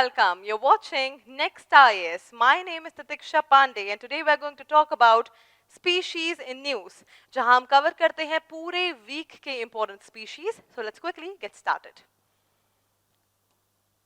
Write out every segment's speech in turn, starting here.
welcome. You're watching Next IAS. My name is Tatiksha Pandey and today we're going to talk about species in news, जहां हम cover करते हैं पूरे week के important species. So let's quickly get started.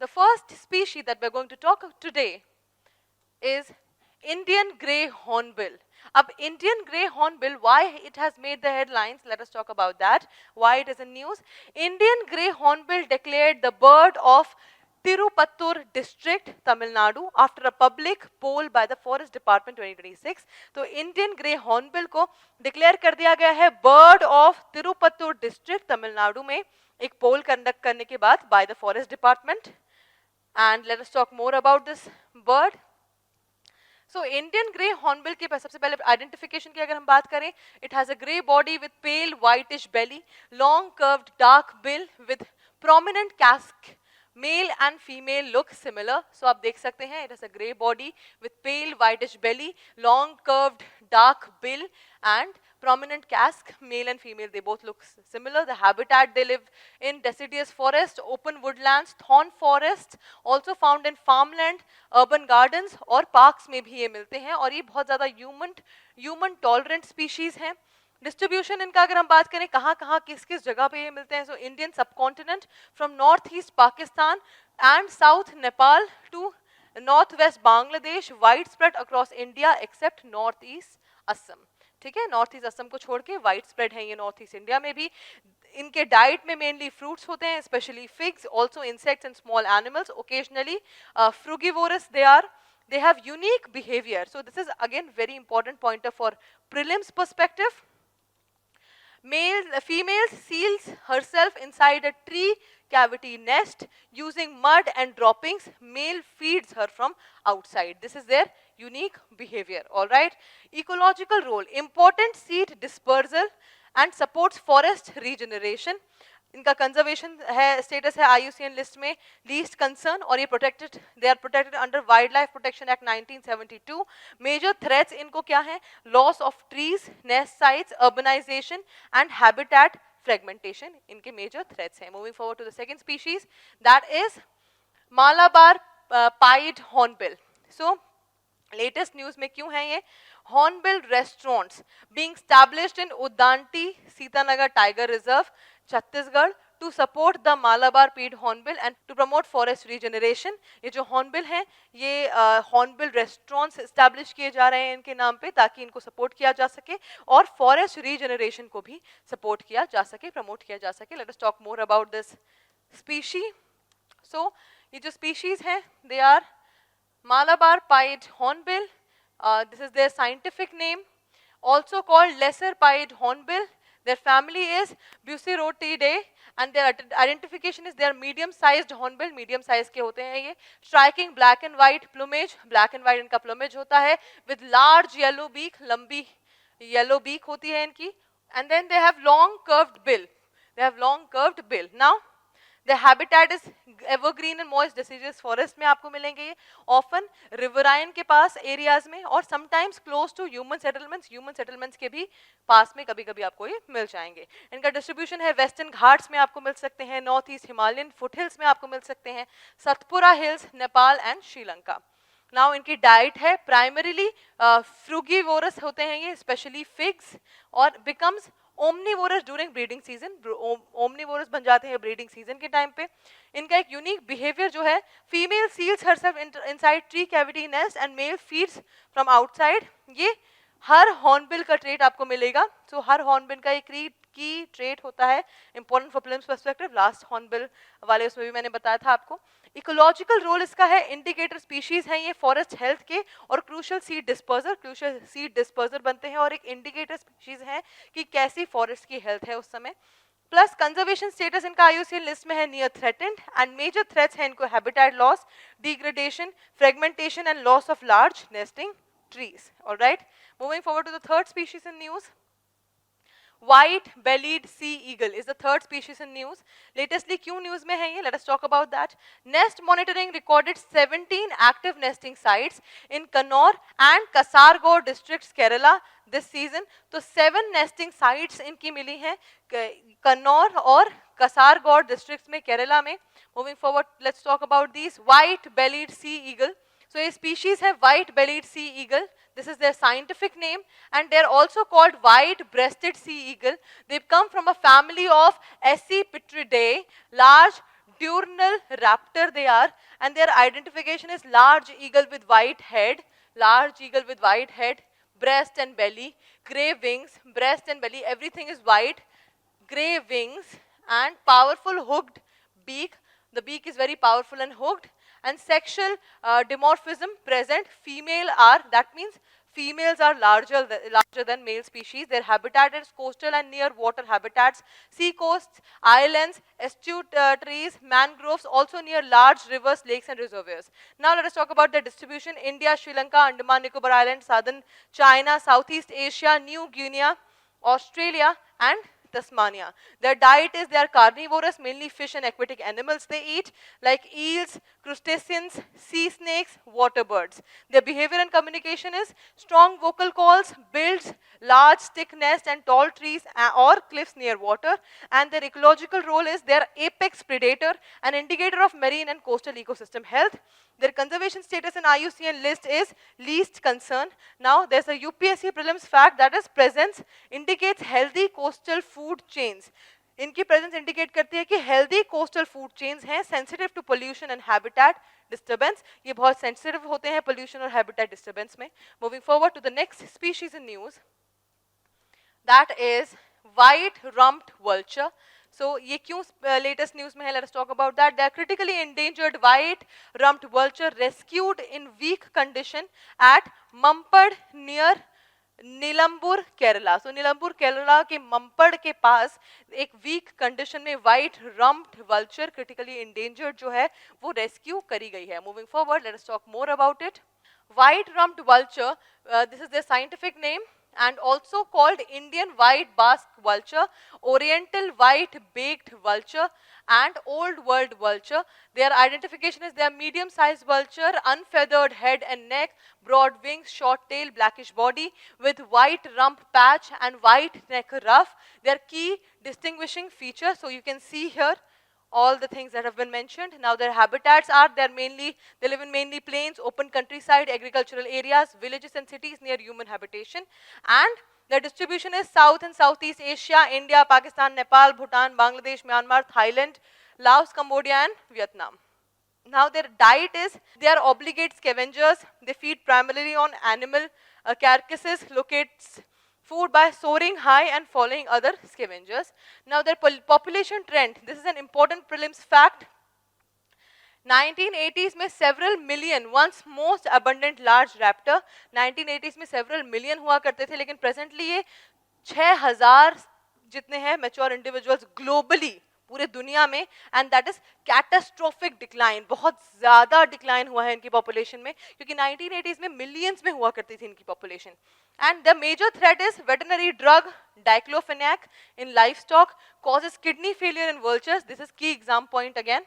The first species that we're going to talk today is Indian grey hornbill. Ab Indian grey hornbill, why it has made the headlines, let us talk about that, why it is in news. Indian grey hornbill declared the bird of Tirupattur district, Tamil Nadu, after a public poll by the Forest Department 2026. तो Indian grey hornbill को declare कर दिया गया है bird of Tirupattur district, Tamil Nadu में एक poll conduct करने के बाद by the Forest Department. And let us talk more about this bird. So Indian grey hornbill के सबसे पहले identification की अगर हम बात करें, it has a grey body with pale whitish belly, long curved dark bill with prominent casque. Male and female look similar. So आप देख सकते हैं, it has a grey body with pale whitish belly, long curved dark bill and prominent casque. Male and female, they both look similar. The habitat they live in deciduous forest, open woodlands, thorn forests, also found in farmland, urban gardens और parks में भी ये मिलते हैं और ये बहुत ज़्यादा human tolerant species हैं. डिस्ट्रीब्यूशन इनका अगर हम बात करें कहाँ कहाँ किस किस जगह पे ये मिलते हैं, so Indian subcontinent from north east Pakistan and south Nepal to north west Bangladesh, wide spread across India except north east Assam. ठीक है, नॉर्थ ईस्ट असम को छोड़ के वाइड स्प्रेड है ये नॉर्थ ईस्ट इंडिया में भी. इनके डाइट में मेनली फ्रूट्स होते हैं, specially figs, also insects and small animals, occasionally frugivorous they are. They have unique behavior. So this is again very important pointer for prelims perspective. Female seals herself inside a tree cavity nest using mud and droppings. Male feeds her from outside. This is their unique behavior. All right. Ecological role: important seed dispersal and supports forest regeneration. इनका conservation है, status है IUCN list में least concern और ये protected, they are protected under wildlife protection act 1972. Major threats इनको क्या है? Loss of trees, nest sites, urbanization and habitat fragmentation इनके मेजर थ्रेट्स हैं. Moving forward to the second species, that is Malabar pied hornbill. So latest news में क्यों है ये? Hornbill restaurants being established in Udanti Sitanagar tiger reserve Chhattisgarh to support the Malabar pied hornbill and to promote forest regeneration. ये जो hornbill हैं ये hornbill restaurants establish किए जा रहे हैं इनके नाम पे ताकि इनको सपोर्ट किया जा सके और फॉरेस्ट रीजनरेशन को भी सपोर्ट किया जा सके, प्रमोट किया जा सके. Let us talk more about this species. So ये जो स्पीशीज हैं they are Malabar pied hornbill. This is their scientific name. Also called lesser pied hornbill. Their family is Bucerotidae and their identification is they are medium-sized hornbill. Medium size के होते हैं ये. Striking black and white plumage. Black and white इनका plumage होता है. With large yellow beak. लंबी yellow beak होती है इनकी. And then they have long curved bill. They have long curved bill. Now The habitat is evergreen and moist deciduous forest में आपको मिलेंगे ये, often riverine के पास areas में और sometimes close to human settlements के भी पास में कभी कभी आपको ये मिल जाएंगे. इनका distribution है western घाट्स में आपको मिल सकते हैं, north east Himalayan foothills में आपको मिल सकते हैं, Satpura hills, Nepal and Sri Lanka. Now इनकी डाइट है प्राइमरीली फ्रूगिवोरस होते हैं ये, स्पेशली फिग्स, और becomes omnivorous during breeding season. Omnivorous बन जाते हैं ब्रीडिंग सीजन के टाइम पे. इनका एक यूनिक बिहेवियर जो है, female seals herself inside tree cavity nest and male feeds from outside. ये हर हॉर्नबिल का ट्रेट आपको मिलेगा. सो हर हॉर्नबिल का एक की ट्रेट होता है, important for prelims perspective. Last hornbill वाले उसमें भी मैंने बताया था आपको. इकोलॉजिकल रोल इसका है, इंडिकेटर स्पीशीज हैं ये फॉरेस्ट हेल्थ के और क्रूशियल सीड डिस्पर्जर बनते हैं और एक इंडिकेटर स्पीशीज हैं कि कैसी फॉरेस्ट की हेल्थ है उस समय. प्लस कंजर्वेशन स्टेटस इनका IUCN लिस्ट में है near threatened and major threats हैं इनको habitat loss, degradation, fragmentation and loss of large nesting trees. Alright, moving forward to the third species in news. White-bellied sea eagle is the third species in news. Latestly, क्यों news में है ये? Let us talk about that. Nest monitoring recorded 17 active nesting sites in Kannur and Kasaragod districts, Kerala this season. तो 7 nesting sites इनकी मिली हैं कन्नौर और Kasargod districts में, Kerala में. Moving forward, let's talk about these. White-bellied sea eagle. So a species है white-bellied sea eagle. This is their scientific name, and they're also called white-breasted sea eagle. They come from a family of Accipitridae, large diurnal raptor they are, and their identification is large eagle with white head, breast and belly, gray wings, breast and belly, everything is white, gray wings, and powerful hooked beak. The beak is very powerful and hooked, and sexual dimorphism present. Female are, that means females are larger than male species. Their habitat is coastal and near water habitats, sea coasts, islands, estuaries, mangroves, also near large rivers, lakes and reservoirs. Now let us talk about their distribution. India, Sri Lanka, Andaman Nicobar Islands, southern China, Southeast Asia, New Guinea, Australia and Tasmania. Their diet is they are carnivorous, mainly fish and aquatic animals they eat, like eels, crustaceans, sea snakes, water birds. Their behavior and communication is strong vocal calls, builds large stick nests and tall trees or cliffs near water, and their ecological role is they are apex predator, an indicator of marine and coastal ecosystem health. Their conservation status in IUCN list is least concern. Now there's a UPSC prelims fact that is presence indicates healthy coastal food chains. इनकी presence indicate करती है कि healthy coastal food chains हैं, sensitive to pollution and habitat disturbance. ये बहुत sensitive होते हैं pollution और habitat disturbance में. Moving forward to the next species in news, that is white-rumped vulture. So ये क्यों latest news में है? Let us talk about that. They are critically endangered white-rumped vulture rescued in weak condition at Mampad near नीलम्बुर Kerala. सो नीलम्बुर केरला के मम्पड़ के पास एक week condition में white rumped vulture critically endangered जो है वो रेस्क्यू करी गई है. Moving forward, late us talk more about it. White rumped vulture, this is their scientific name, and also called Indian white basked vulture, Oriental white baked vulture, and Old World vulture. Their identification is they are medium-sized vulture, unfeathered head and neck, broad wings, short tail, blackish body, with white rump patch and white neck ruff. Their key distinguishing feature, so you can see here all the things that have been mentioned. Now their habitats are, they live in mainly plains, open countryside, agricultural areas, villages and cities near human habitation. And their distribution is South and Southeast Asia, India, Pakistan, Nepal, Bhutan, Bangladesh, Myanmar, Thailand, Laos, Cambodia and Vietnam. Now their diet is, they are obligate scavengers. They feed primarily on animal carcasses, locates food by soaring high and following other scavengers. Now their population trend, this is an important prelims fact. 1980s में several million, once most abundant large raptor, 1980s में several million हुआ करते थे, लेकिन presently ये 6000 जितने हैं mature individuals globally पूरे दुनिया में, and that is catastrophic decline. बहुत ज़्यादा decline हुआ है इनकी population में, क्योंकि 1980s में millions में हुआ करती थी इनकी population. And the major threat is veterinary drug diclofenac in livestock causes kidney failure in vultures. This is key exam point again.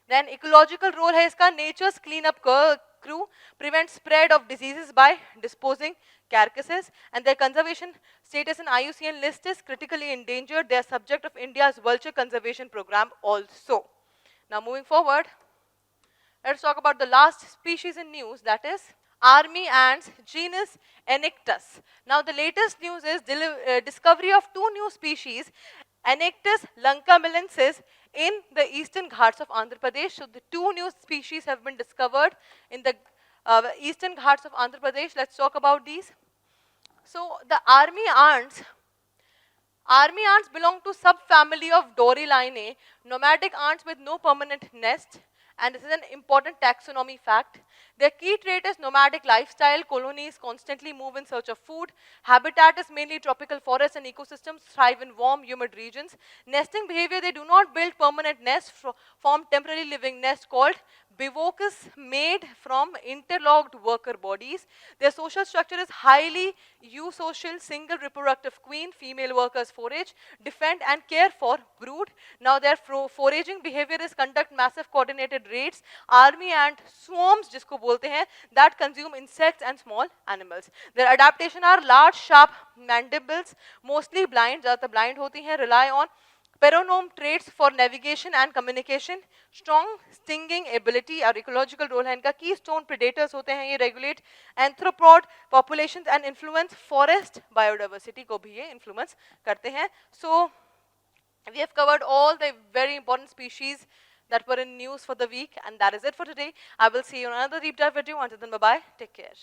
Then ecological role है इसका, nature's cleanup crew prevents spread of diseases by disposing carcasses, and their conservation status in IUCN list is critically endangered. They are subject of India's vulture conservation program also. Now moving forward, let's talk about the last species in news, that is army ants, genus Annectus. Now the latest news is discovery of two new species, Annectus lankamelensis in the eastern Ghats of Andhra Pradesh. So the two new species have been discovered in the eastern Ghats of Andhra Pradesh. Let's talk about these. So the army ants belong to subfamily of Dorylaenae, nomadic ants with no permanent nest. And this is an important taxonomy fact. Their key trait is nomadic lifestyle. Colonies constantly move in search of food. Habitat is mainly tropical forests, and ecosystems thrive in warm, humid regions. Nesting behavior, they do not build permanent nests, form temporary living nests called bivouacs made from interlocked worker bodies. Their social structure is highly eusocial, single reproductive queen, female workers forage, defend and care for brood. Now their foraging behavior is conduct massive coordinated raids, army ant swarms जिसको बोलते हैं, that consume insects and small animals. Their adaptation are large sharp mandibles, mostly blind, ज़्यादातर blind होती हैं, rely on Peronome traits for navigation and communication, strong stinging ability और ecological role है इनका, keystone predators होते हैं ये, regulate anthropod populations and influence forest biodiversity को भी ये influence करते हैं. So we have covered all the very important species that were in news for the week, and that is it for today. I will see you on another deep dive video. Until then, bye bye, take care.